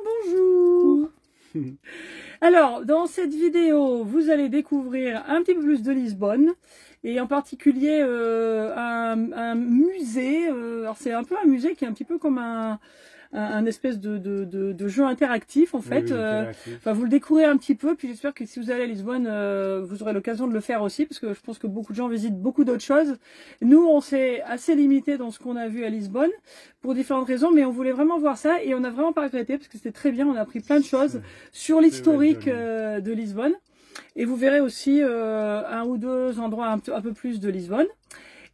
Bonjour. Alors, dans cette vidéo, vous allez découvrir un petit peu plus de Lisbonne et en particulier un musée. Alors, c'est un peu un musée qui est un petit peu comme un espèce de jeu interactif en fait. Oui, interactif. Enfin, vous le découvrez un petit peu, puis j'espère que si vous allez à Lisbonne, vous aurez l'occasion de le faire aussi, parce que je pense que beaucoup de gens visitent beaucoup d'autres choses. Nous, on s'est assez limité dans ce qu'on a vu à Lisbonne, pour différentes raisons, mais on voulait vraiment voir ça, et on n'a vraiment pas regretté, parce que c'était très bien, on a appris plein de choses sur l'historique de Lisbonne. Et vous verrez aussi un ou deux endroits un peu plus de Lisbonne.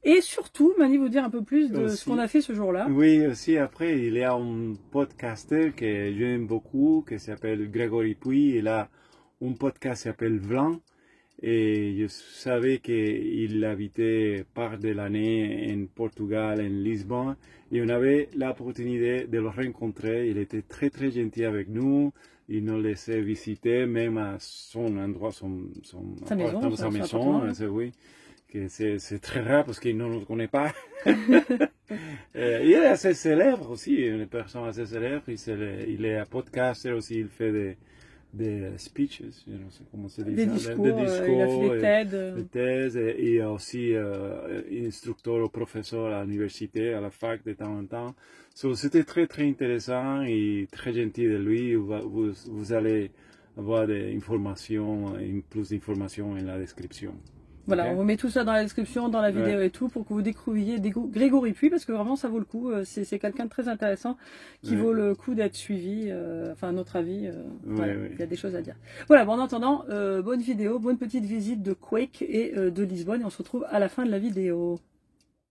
Et surtout, Mani, vous dire un peu plus de ce qu'on a fait ce jour-là. Oui, aussi après, il y a un podcaster que j'aime beaucoup, qui s'appelle Grégory Puy. Il a un podcast qui s'appelle Vlan. Et je savais qu'il habitait part de l'année en Portugal, en Lisbonne. Et on avait l'opportunité de le rencontrer. Il était très très gentil avec nous. Il nous laissait visiter même à son endroit, sa maison, oui. C'est très rare parce qu'il ne nous connaît pas. Il est assez célèbre aussi, une personne assez célèbre. Il est un podcaster aussi, il fait des speeches, je ne sais comment se dit des ça, discours, des discours, il a fait des thèses, et aussi instructeur ou professeur à l'université, à la fac de temps en temps. C'était très très intéressant et très gentil de lui. Vous allez avoir des informations, plus d'informations en la description. Voilà, Okay. on vous met tout ça dans la description, dans la vidéo et tout, pour que vous découvriez Grégory Puy, parce que vraiment ça vaut le coup. C'est quelqu'un de très intéressant qui vaut le coup d'être suivi. Enfin, à notre avis, voilà, il y a des choses à dire. Voilà, bon, en attendant, bonne vidéo, bonne petite visite de Quake et de Lisbonne, et on se retrouve à la fin de la vidéo.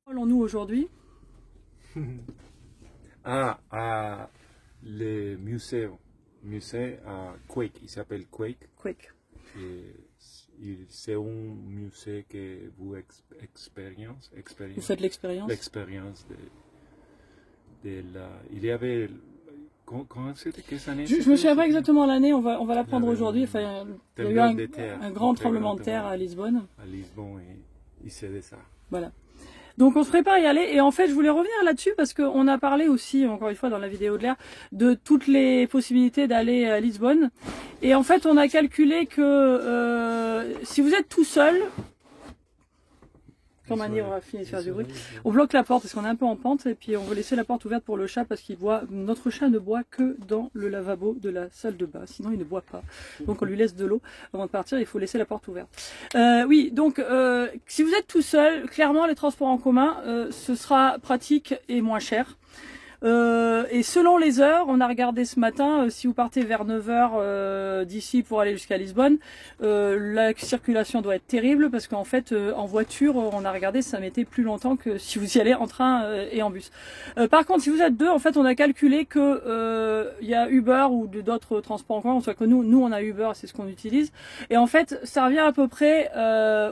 Parlons-nous aujourd'hui? Le musée à Quake, il s'appelle Quake. Quake. C'est un musée que vous expérience. Vous faites l'expérience? L'expérience de la... Il y avait... Comment c'était? Quelle année? Je me souviens pas exactement l'année, on va l'apprendre aujourd'hui. Enfin, il y a eu un grand tremblement de terre à Lisbonne. À Lisbonne, et c'est de ça. Voilà. Donc on se prépare à y aller, et en fait je voulais revenir là-dessus parce qu'on a parlé aussi, encore une fois dans la vidéo de l'air, de toutes les possibilités d'aller à Lisbonne. Et en fait on a calculé que si vous êtes tout seul, quand Mani aura fini de faire du bruit, on bloque la porte parce qu'on est un peu en pente, et puis on veut laisser la porte ouverte pour le chat parce qu'il boit. Notre chat ne boit que dans le lavabo de la salle de bain, sinon il ne boit pas. Donc on lui laisse de l'eau avant de partir, il faut laisser la porte ouverte. Oui, donc si vous êtes tout seul, clairement les transports en commun, ce sera pratique et moins cher. Et selon les heures, on a regardé ce matin, si vous partez vers 9 h d'ici pour aller jusqu'à Lisbonne, la circulation doit être terrible parce qu'en fait en voiture, on a regardé, ça mettait plus longtemps que si vous y allez en train et en bus. Par contre, si vous êtes deux, en fait on a calculé que il y a Uber ou d'autres transports en commun, soit que nous on a Uber, c'est ce qu'on utilise, et en fait ça revient à peu près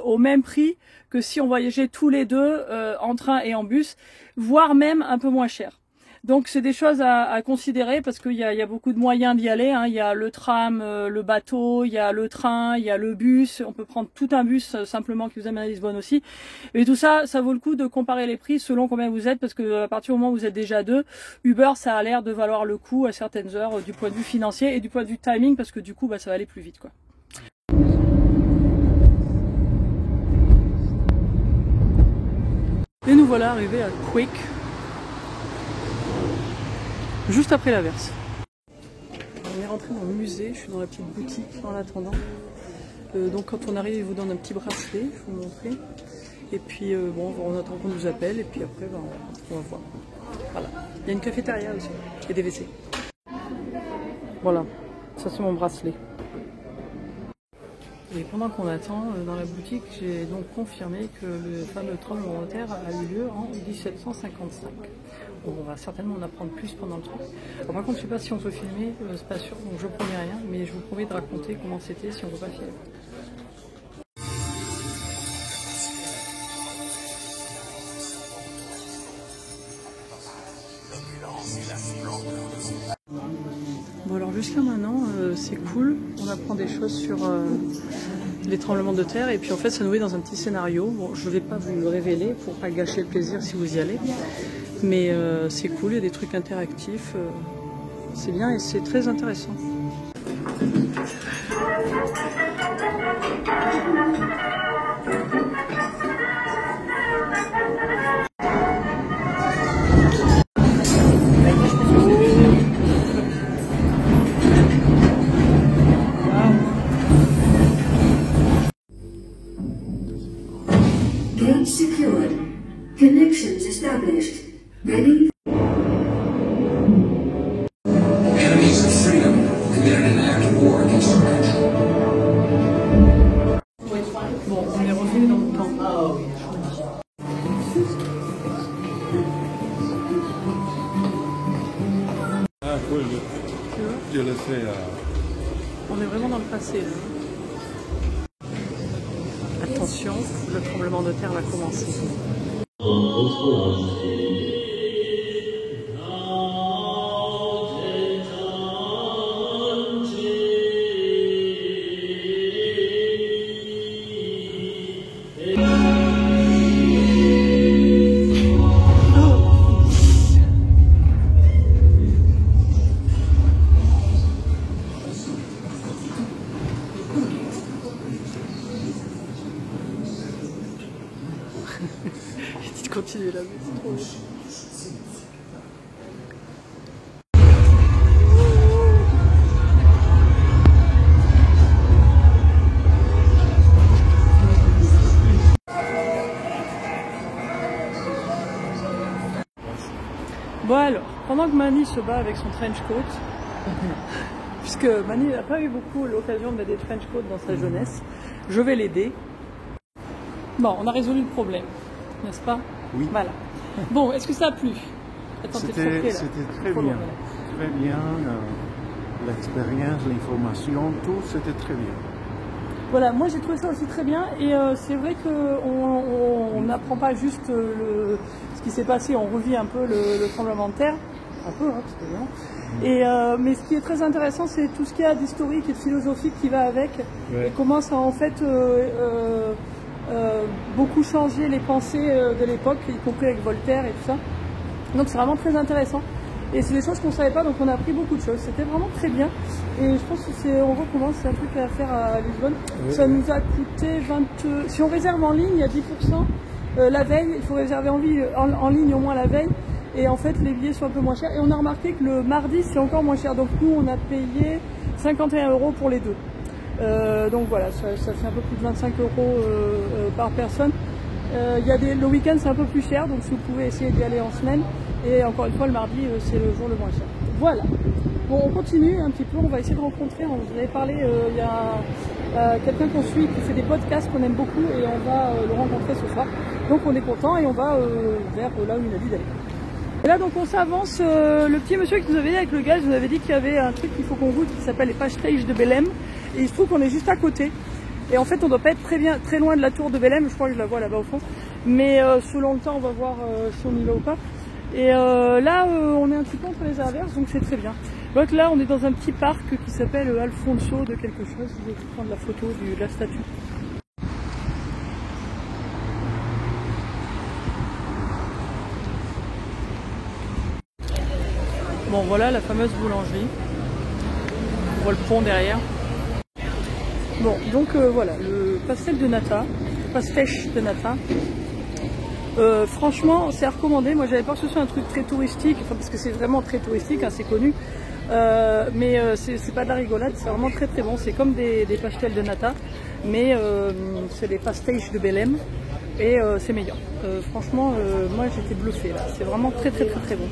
au même prix que si on voyageait tous les deux en train et en bus, voire même un peu moins cher. Donc c'est des choses à considérer parce qu'il y a beaucoup de moyens d'y aller. Hein. Il y a le tram, le bateau, il y a le train, il y a le bus. On peut prendre tout un bus simplement qui vous amène à Lisbonne aussi. Et tout ça, ça vaut le coup de comparer les prix selon combien vous êtes, parce que à partir du moment où vous êtes déjà deux, Uber ça a l'air de valoir le coup à certaines heures du point de vue financier et du point de vue timing, parce que du coup ça va aller plus vite quoi. Et nous voilà arrivés à Quake. Juste après l'averse. On est rentré dans le musée, je suis dans la petite boutique en attendant. Donc quand on arrive, ils vous donnent un petit bracelet, je vais vous montrer. Et puis bon, on attend qu'on nous appelle et puis après on va voir. Voilà. Il y a une cafétéria aussi, et des WC. Voilà, ça c'est mon bracelet. Et pendant qu'on attend, dans la boutique, j'ai donc confirmé que le fameux tremblement de terre a eu lieu en 1755. Bon, on va certainement en apprendre plus pendant le truc. Alors, par contre, je ne sais pas si on peut filmer, c'est pas sûr, donc je promets rien, mais je vous promets de raconter comment c'était si on ne peut pas filmer. Bon alors jusqu'à maintenant c'est cool, on apprend des choses sur les tremblements de terre, et puis en fait ça nous met dans un petit scénario. Bon, je ne vais pas vous le révéler pour pas gâcher le plaisir si vous y allez, mais c'est cool, il y a des trucs interactifs. c'est bien et c'est très intéressant. Gate secured. Connections established. Ready? Enemies of freedom committed an act of war against our country. Bon, on est revenu dans le temps. Ah, cool. Je le fais. On est vraiment dans le passé. Là. Attention, le tremblement de terre va commencer. J'ai dit de continuer là, mais c'est trop long. Bon alors, pendant que Mani se bat avec son trench coat, puisque Mani n'a pas eu beaucoup l'occasion de mettre des trench coats dans sa jeunesse, je vais l'aider. Bon, on a résolu le problème, n'est-ce pas? Oui. Voilà. Bon, est-ce que ça a plu? Attends, t'es trop près, là. C'était très Trop bien. long, là. Très bien. L'expérience, l'information, tout, c'était très bien. Voilà, moi j'ai trouvé ça aussi très bien et c'est vrai qu'on n'apprend pas juste ce qui s'est passé, on revit un peu le tremblement de terre, un peu, hein, parce que évidemment. Mais ce qui est très intéressant, c'est tout ce qu'il y a d'historique et de philosophique qui va avec, Ouais. et comment ça a en fait beaucoup changé les pensées de l'époque, y compris avec Voltaire et tout ça. Donc c'est vraiment très intéressant. Et c'est des choses qu'on ne savait pas, donc on a appris beaucoup de choses. C'était vraiment très bien. Et je pense que on recommence, c'est un truc à faire à Lisbonne. Oui. Ça nous a coûté 20... Si on réserve en ligne, il y a 10%. La veille, il faut réserver en ligne au moins la veille. Et en fait, les billets sont un peu moins chers. Et on a remarqué que le mardi, c'est encore moins cher. Donc nous, on a payé 51 € pour les deux. Donc voilà, ça fait un peu plus de 25 € par personne. Le week-end, c'est un peu plus cher. Donc si vous pouvez essayer d'y aller en semaine. Et encore une fois, le mardi, c'est le jour le moins cher. Voilà. Bon, on continue un petit peu. On va essayer de rencontrer. On vous avait parlé, il y a quelqu'un qu'on suit qui fait des podcasts qu'on aime beaucoup et on va le rencontrer ce soir. Donc on est content et on va vers là où il a dit d'aller. Et là, donc on s'avance. Le petit monsieur qui nous avait dit avec le gars, je vous avais dit qu'il y avait un truc qu'il faut qu'on goûte qui s'appelle les pastéis de Belém. Et il se trouve qu'on est juste à côté. Et en fait, on ne doit pas être très loin de la tour de Belém. Je crois que je la vois là-bas au fond. Mais selon le temps, on va voir si on y va ou pas. Et là, on est un petit peu entre les averses, donc c'est très bien. Donc là, on est dans un petit parc qui s'appelle Alfonso de quelque chose. Je vais prendre la photo de la statue. Bon, voilà la fameuse boulangerie. On voit le pont derrière. Bon, donc voilà, le pastel de nata, le pastèche de nata. Franchement, c'est à recommander. Moi, j'avais peur que ce soit un truc très touristique, enfin, parce que c'est vraiment très touristique, hein, c'est connu. Mais c'est pas de la rigolade, c'est vraiment très très bon. C'est comme des pastels de nata, mais c'est des pastéis de Belém et c'est meilleur. Franchement, moi j'étais bluffée là. C'est vraiment très très très très bon.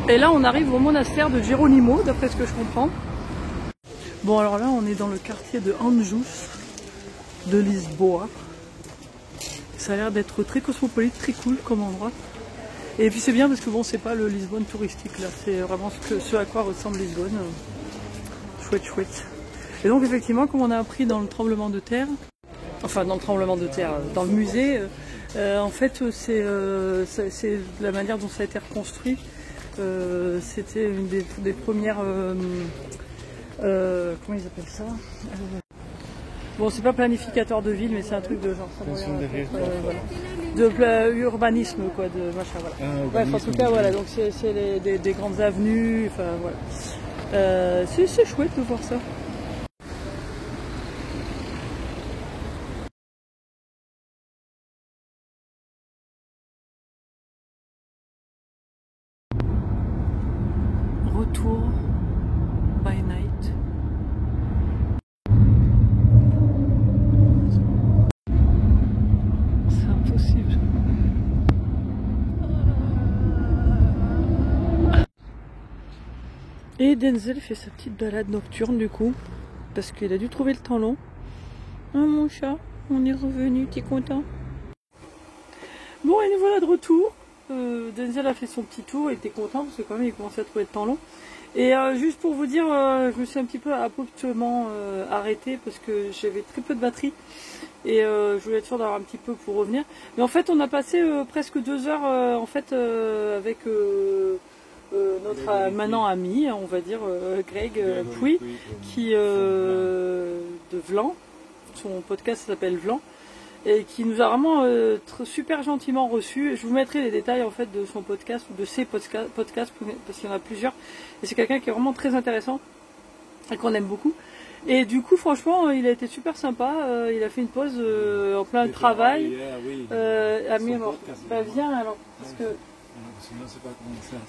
Et là, on arrive au monastère de Geronimo, d'après ce que je comprends. Bon, alors là, on est dans le quartier de Anjos de Lisboa. Ça a l'air d'être très cosmopolite, très cool comme endroit. Et puis c'est bien parce que bon, c'est pas le Lisbonne touristique là, c'est vraiment ce à quoi ressemble Lisbonne. Chouette, chouette. Et donc effectivement, comme on a appris dans le tremblement de terre, enfin dans le tremblement de terre, dans le musée, en fait c'est la manière dont ça a été reconstruit. C'était une des premières, comment ils appellent ça, Bon, c'est pas planificateur de ville, mais c'est un truc de genre. Voilà. De urbanisme, quoi, de machin, voilà. Bref, en tout cas, voilà, donc c'est des grandes avenues, enfin voilà. C'est chouette de voir ça. Retour by night. C'est impossible. Et Denzel fait sa petite balade nocturne du coup, parce qu'il a dû trouver le temps long. Ah mon chat, on est revenu, t'es content? Bon, et nous voilà de retour. Denzel a fait son petit tour, il était content parce que quand même il commençait à trouver le temps long. Et juste pour vous dire, je me suis un petit peu abruptement arrêtée parce que j'avais très peu de batterie et je voulais être sûre d'avoir un petit peu pour revenir. Mais en fait on a passé presque 2 heures en fait avec notre maintenant ami, on va dire Greg Pouy, qui de Vlan, son podcast s'appelle Vlan, et qui nous a vraiment super gentiment reçus. Je vous mettrai les détails en fait de son podcast ou de ses podcasts parce qu'il y en a plusieurs. Et c'est quelqu'un qui est vraiment très intéressant et qu'on aime beaucoup. Et du coup, franchement, il a été super sympa. Il a fait une pause en plein travail. Bah, viens alors, parce que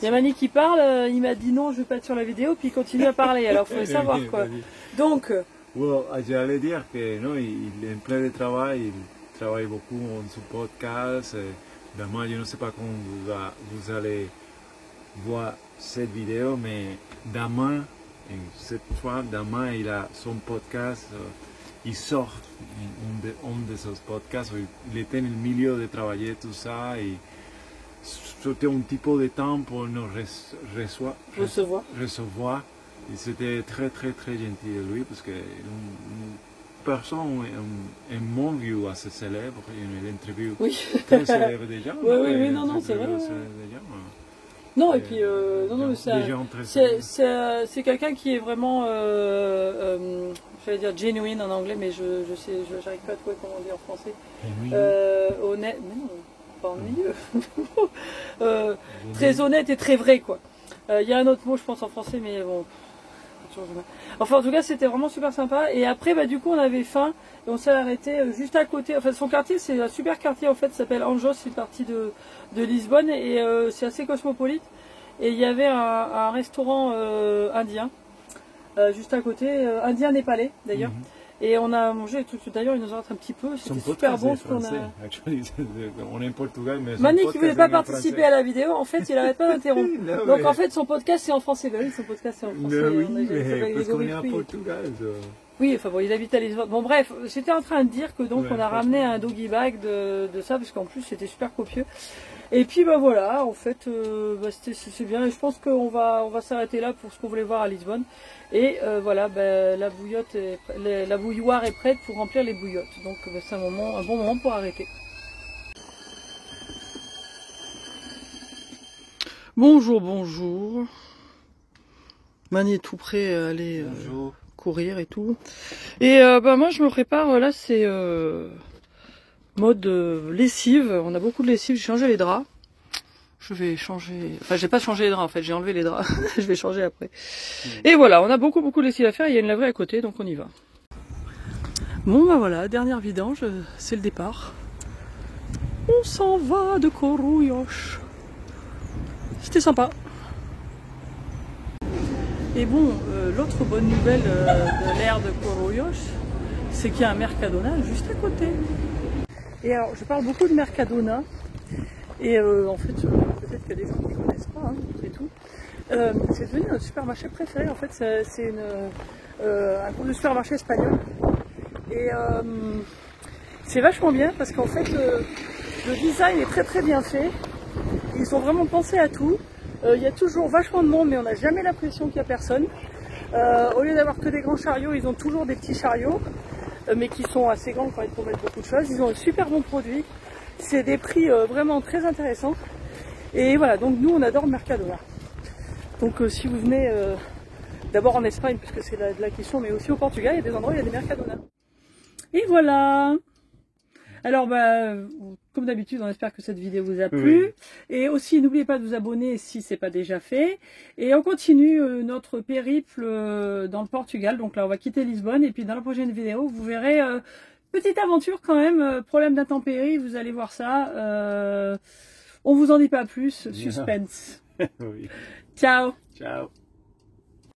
il y a Mani qui parle. Il m'a dit non, je veux pas être sur la vidéo, puis il continue à parler. Alors, il faut savoir quoi. Donc, well, j'allais dire que non, il est en plein de travail. Il travaille beaucoup en son podcast. Demain, je ne sais pas quand vous allez voir cette vidéo, mais demain, cette fois, demain, il a son podcast. Il sort un de ses podcasts. Il était en milieu de travailler tout ça. Et c'était un petit peu de temps pour nous recevoir. Et c'était très gentil de lui parce que une personne, un mon vieux assez célèbre, une interview très célèbre déjà. Oui, non, c'est vrai. Non, et puis, c'est quelqu'un qui est vraiment, j'allais dire genuine en anglais, mais j'arrive pas à trouver comment on dit en français. Honnête, mais non, pas ennuyeux. Très honnête et très vrai, quoi. Il y a un autre mot, je pense, en français, mais bon. Enfin, en tout cas, c'était vraiment super sympa. Et après, bah, du coup, on avait faim et on s'est arrêté juste à côté. Enfin, son quartier, c'est un super quartier en fait, ça s'appelle Anjos, c'est une partie de Lisbonne et c'est assez cosmopolite. Et il y avait un restaurant indien juste à côté, indien népalais d'ailleurs. Et on a mangé des trucs, d'ailleurs il nous en rate un petit peu, c'était super bon ce qu'on a... On est en Portugal, mais Mani qui ne voulait pas participer à la la en fait il n'arrête pas d'interrompre. Donc en fait son podcast c'est en français, bah oui son podcast c'est en français. Oui, mais parce qu'on est à Portugal. Oui, enfin bon, il habite à Lisbonne. Bon bref, j'étais en train de dire que donc on a ramené un doggy bag de ça, parce qu'en plus c'était super copieux. Et puis bah voilà, en fait c'est bien, et je pense qu'on va s'arrêter là pour ce qu'on voulait voir à Lisbonne. Et voilà, bah, la bouilloire est prête pour remplir les bouillottes. Donc bah, c'est un bon moment pour arrêter. Bonjour. Mani est tout prêt à aller courir et tout. Et bah moi je me prépare, là c'est mode lessive. On a beaucoup de lessive, j'ai changé les draps. Je vais changer, enfin j'ai pas changé les draps en fait, j'ai enlevé les draps. Je vais changer après. Et voilà, on a beaucoup de lessive à faire, il y a une laverie à côté, donc on y va. Bon bah voilà, dernière vidange, c'est le départ. On s'en va de Corullos. C'était sympa. Et bon, l'autre bonne nouvelle de l'ère de Corullos, c'est qu'il y a un Mercadona juste à côté. Et alors, je parle beaucoup de Mercadona, et en fait, peut-être qu'il y a des gens qui ne connaissent pas, hein, et tout. C'est devenu notre supermarché préféré, en fait, c'est un groupe de supermarché espagnol. Et c'est vachement bien, parce qu'en fait, le design est très bien fait. Ils ont vraiment pensé à tout. Il y a toujours vachement de monde, mais on n'a jamais l'impression qu'il n'y a personne. Au lieu d'avoir que des grands chariots, ils ont toujours des petits chariots, mais qui sont assez grands quand ils pour mettre beaucoup de choses. Ils ont un super bon produit. C'est des prix vraiment très intéressants. Et voilà, donc nous on adore Mercadona. Donc si vous venez d'abord en Espagne, puisque c'est de la question, mais aussi au Portugal, il y a des endroits où il y a des Mercadona. Et voilà. Alors, comme d'habitude, on espère que cette vidéo vous a plu. Oui. Et aussi, n'oubliez pas de vous abonner si c'est pas déjà fait. Et on continue notre périple dans le Portugal. Donc là, on va quitter Lisbonne. Et puis, dans la prochaine vidéo, vous verrez petite aventure quand même. Problème d'intempéries, vous allez voir ça. On vous en dit pas plus. Suspense. Oui. Ciao. Ciao.